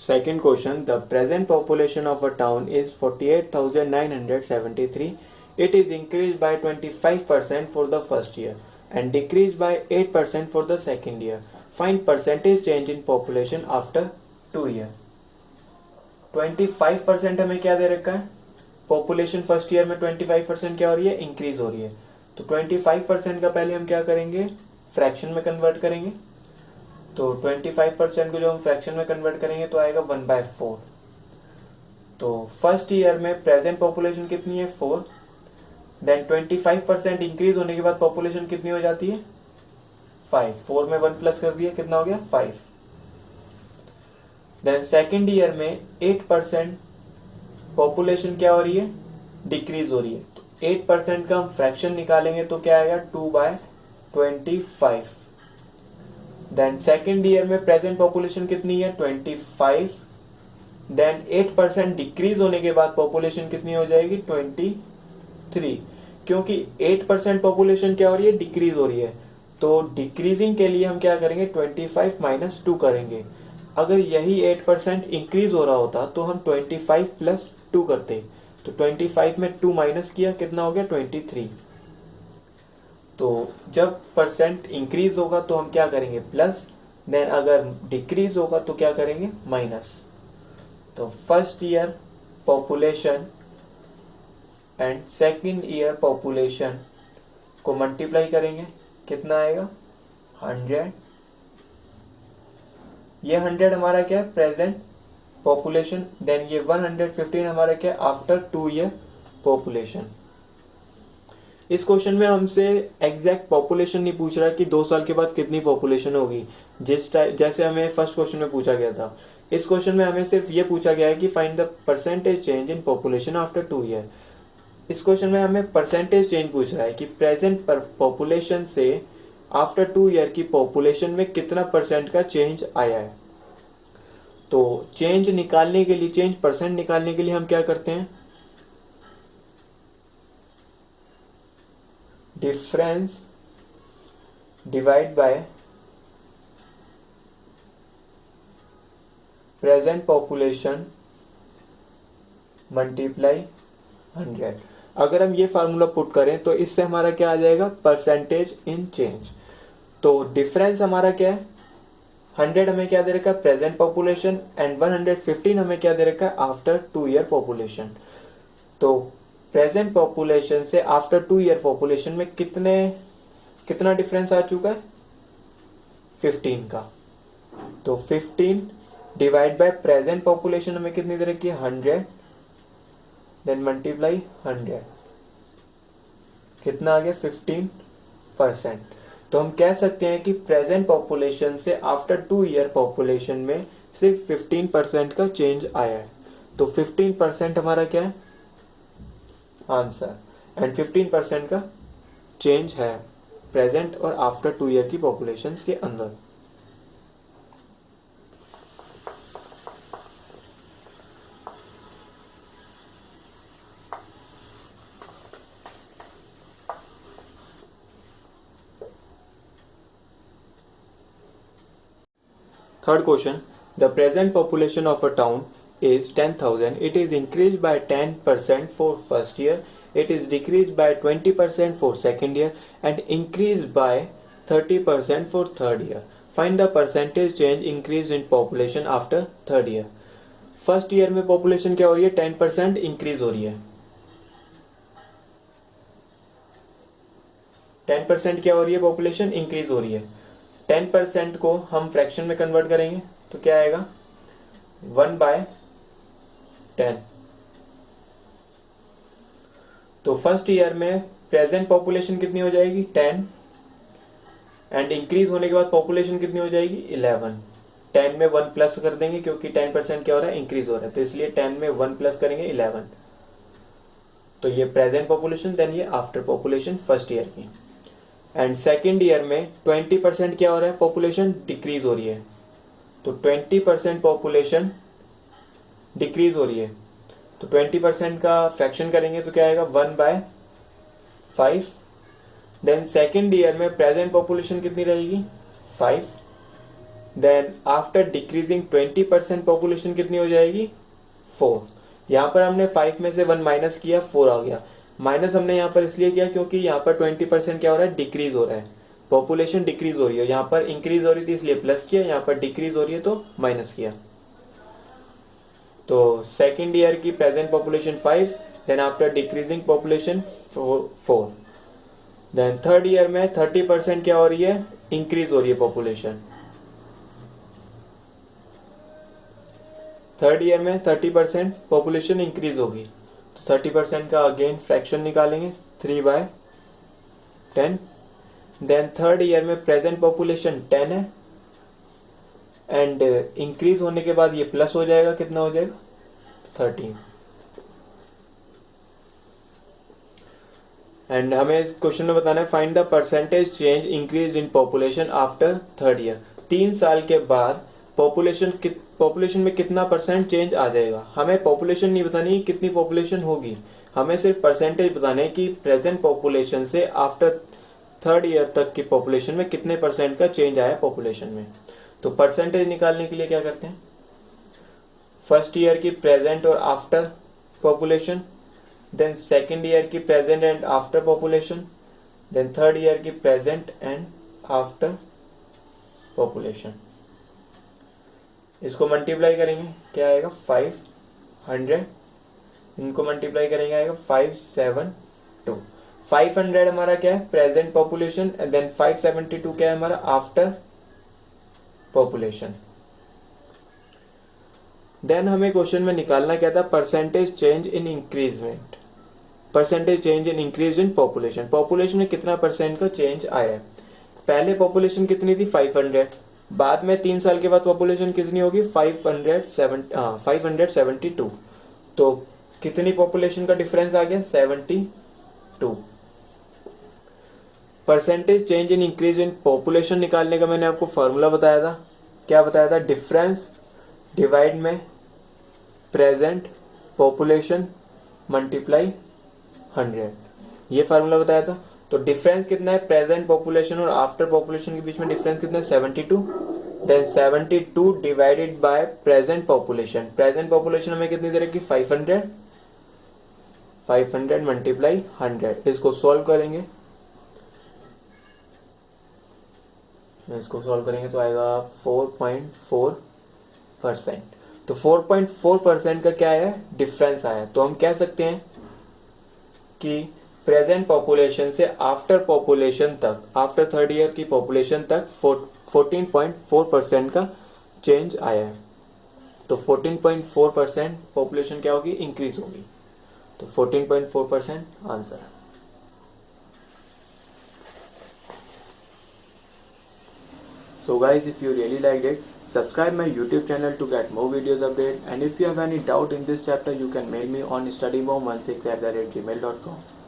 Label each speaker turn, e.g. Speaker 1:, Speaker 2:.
Speaker 1: Second question, the present population of a town is 48,973. It is increased by 25% for the first year and decreased by 8% for the second year. Find percentage change in population after 2 year. 25% हमें क्या दे रखा है? Population first year में 25% क्या हो रही है? Increase हो रही है. तो 25% का पहले हम क्या करेंगे? फ्रैक्शन में कन्वर्ट करेंगे. तो 25% को जो हम फ्रैक्शन में कन्वर्ट करेंगे तो आएगा 1/4. तो फर्स्ट ईयर में प्रेजेंट पॉपुलेशन कितनी है? 4. देन 25% इंक्रीज होने के बाद पॉपुलेशन कितनी हो जाती है? 5. 4 में 1 प्लस कर दिया, कितना हो गया? 5. देन सेकेंड ईयर में 8% पॉपुलेशन क्या हो रही है? डिक्रीज हो रही है. तो 8% का हम फ्रैक्शन निकालेंगे तो क्या आएगा? 2/25. देन सेकेंड ईयर में प्रेजेंट पॉपुलेशन कितनी है? 25. देन 8% डिक्रीज होने के बाद पॉपुलेशन कितनी हो जाएगी? 23. क्योंकि 8% पॉपुलेशन क्या हो रही है? डिक्रीज हो रही है. तो डिक्रीजिंग के लिए हम क्या करेंगे? 25 - 2 करेंगे. अगर यही 8% इंक्रीज हो रहा होता तो हम 25 + 2 करते. तो 25 में 2 माइनस किया, कितना हो गया? 23. तो जब परसेंट इंक्रीज होगा तो हम क्या करेंगे? प्लस. देन अगर डिक्रीज होगा तो क्या करेंगे? माइनस. तो first year population and second year population को मल्टीप्लाई करेंगे, कितना आएगा? 100. ये 100 हमारा क्या है? Present population. देन ये 115 हमारा क्या है? After 2 year population. इस क्वेश्चन में हमसे एग्जैक्ट पॉपुलेशन नहीं पूछ रहा कि 2 साल के बाद कितनी पॉपुलेशन होगी, जैसे हमें फर्स्ट क्वेश्चन में पूछा गया था. इस क्वेश्चन में हमें सिर्फ ये पूछा गया है कि find the percentage change in population after 2 year. इस क्वेश्चन में हमें परसेंटेज चेंज पूछ रहा है कि प्रेजेंट पॉपुलेशन से आफ्टर 2 ईयर की पॉपुलेशन में कितना परसेंट का चेंज आया है. तो चेंज निकालने के लिए, चेंज परसेंट निकालने के लिए हम क्या करते हैं? Difference divide by present population multiply 100. अगर हम ये फार्मूला पुट करें तो इससे हमारा क्या आ जाएगा? Percentage in change. तो डिफरेंस हमारा क्या है? 100 हमें क्या दे रखा है? Present population. एंड 115 हमें क्या दे रखा है? After 2 year population. तो प्रेजेंट पॉपुलेशन से आफ्टर 2 ईयर पॉपुलेशन में कितना डिफरेंस आ चुका है? 15 का. तो 15 डिवाइड बाय प्रेजेंट पॉपुलेशन हमें कितनी दे रखी है? 100. देन मल्टीप्लाई 100, कितना आ गया? 15%. तो हम कह सकते हैं कि प्रेजेंट पॉपुलेशन से आफ्टर 2 ईयर पॉपुलेशन में सिर्फ 15% का चेंज आया है. तो 15% हमारा क्या है? आंसर. एंड 15% का चेंज है प्रेजेंट और आफ्टर 2 ईयर की पॉपुलेशन के अंदर. Third question, the present population of a town is 10,000. It is increased by 10% for first year. It is decreased by 20% for second year and increased by 30% for third year. Find the percentage change increase in population after third year. First year में population क्या हो रही है? 10% increase हो रही है. 10% क्या हो रही है? पॉपुलेशन इंक्रीज हो रही है. 10% को हम फ्रैक्शन में कन्वर्ट करेंगे तो क्या आएगा? 1/10. तो फर्स्ट ईयर में प्रेजेंट पॉपुलेशन कितनी हो जाएगी? 10. एंड इंक्रीज होने के बाद पॉपुलेशन कितनी हो जाएगी? 11. 10 में 1 प्लस कर देंगे क्योंकि 10% क्या हो रहा है? इंक्रीज हो रहा है. तो इसलिए 10 में 1 प्लस करेंगे 11. तो ये प्रेजेंट पॉपुलेशन. देन ये आफ्टर पॉपुलेशन फर्स्ट ईयर की. एंड सेकेंड ईयर में 20% क्या हो रहा है? पॉपुलेशन डिक्रीज हो रही है. तो 20% पॉपुलेशन डिक्रीज हो रही है. तो 20% का फ्रैक्शन करेंगे तो क्या आएगा? 1/5. देन सेकेंड ईयर में प्रेजेंट पॉपुलेशन कितनी रहेगी? 5. देन आफ्टर डिक्रीजिंग 20% पॉपुलेशन कितनी हो जाएगी 4। यहाँ पर हमने 5 में से 1 माइनस किया 4 आ गया। माइनस हमने यहाँ पर इसलिए किया क्योंकि यहाँ पर 20% क्या हो रहा है डिक्रीज हो रहा है, पॉपुलेशन डिक्रीज हो रही है। यहाँ पर इंक्रीज हो रही थी इसलिए प्लस किया, यहाँ पर डिक्रीज हो रही है तो माइनस किया। तो सेकेंड ईयर की present population 5, then after decreasing population 4। Then third year में 30% क्या हो रही है इंक्रीज हो रही है पॉपुलेशन। थर्ड ईयर में 30% पॉपुलेशन इंक्रीज होगी, तो 30% का अगेन फ्रैक्शन निकालेंगे 3/10। देन थर्ड ईयर में प्रेजेंट पॉपुलेशन 10 है एंड इंक्रीज होने के बाद ये प्लस हो जाएगा, कितना हो जाएगा 13। एंड हमें इस क्वेश्चन में बताना है find the percentage change increase in population after third year. 3 साल के बाद पॉपुलेशन में कितना परसेंट चेंज आ जाएगा। हमें पॉपुलेशन नहीं बतानी कितनी पॉपुलेशन होगी, हमें सिर्फ परसेंटेज बताना है कि प्रेजेंट पॉपुलेशन से आफ्टर थर्ड ईयर तक की पॉपुलेशन में कितने परसेंट का चेंज आया पॉपुलेशन में। तो परसेंटेज निकालने के लिए क्या करते हैं, फर्स्ट ईयर की प्रेजेंट और after population, then second year की present and after population, then third year की प्रेजेंट एंड आफ्टर पॉपुलेशन। इसको मल्टीप्लाई करेंगे क्या आएगा 500, इनको मल्टीप्लाई करेंगे आएगा 572। 500 हमारा क्या है प्रेजेंट पॉपुलेशन, देन 572 क्या है हमारा आफ्टर पॉपुलेशन। देन हमें क्वेश्चन में निकालना क्या था percentage change in increment, percentage change in increase in population, population में कितना परसेंट का चेंज आया है। पहले पॉपुलेशन कितनी थी 500, बाद में 3 साल के बाद पॉपुलेशन कितनी होगी 572। तो कितनी पॉपुलेशन का डिफरेंस आ गया 72। Percentage change in increase in population निकालने का मैंने आपको फॉर्मूला बताया था, क्या बताया था डिफरेंस डिवाइड में प्रेजेंट पॉपुलेशन मल्टीप्लाई 100, ये फार्मूला बताया था। तो डिफरेंस कितना है प्रेजेंट पॉपुलेशन और आफ्टर पॉपुलेशन के बीच में डिफरेंस कितना है 72। Then 72 divided by present population, present population हमें कितनी दे रखी 500 मल्टीप्लाई 100। इसको सॉल्व करेंगे, तो आएगा 4.4%। तो 4.4% का क्या है डिफरेंस आया। तो हम कह सकते हैं कि प्रेजेंट पॉपुलेशन से आफ्टर पॉपुलेशन तक, आफ्टर थर्ड ईयर की पॉपुलेशन तक 14.4% का चेंज आया है। तो 14.4% पॉपुलेशन क्या होगी इंक्रीज होगी, तो 14.4% आंसर है। So guys, if you really liked it, subscribe my YouTube channel to get more videos update, and if you have any doubt in this chapter you can mail me on studymom16@gmail.com.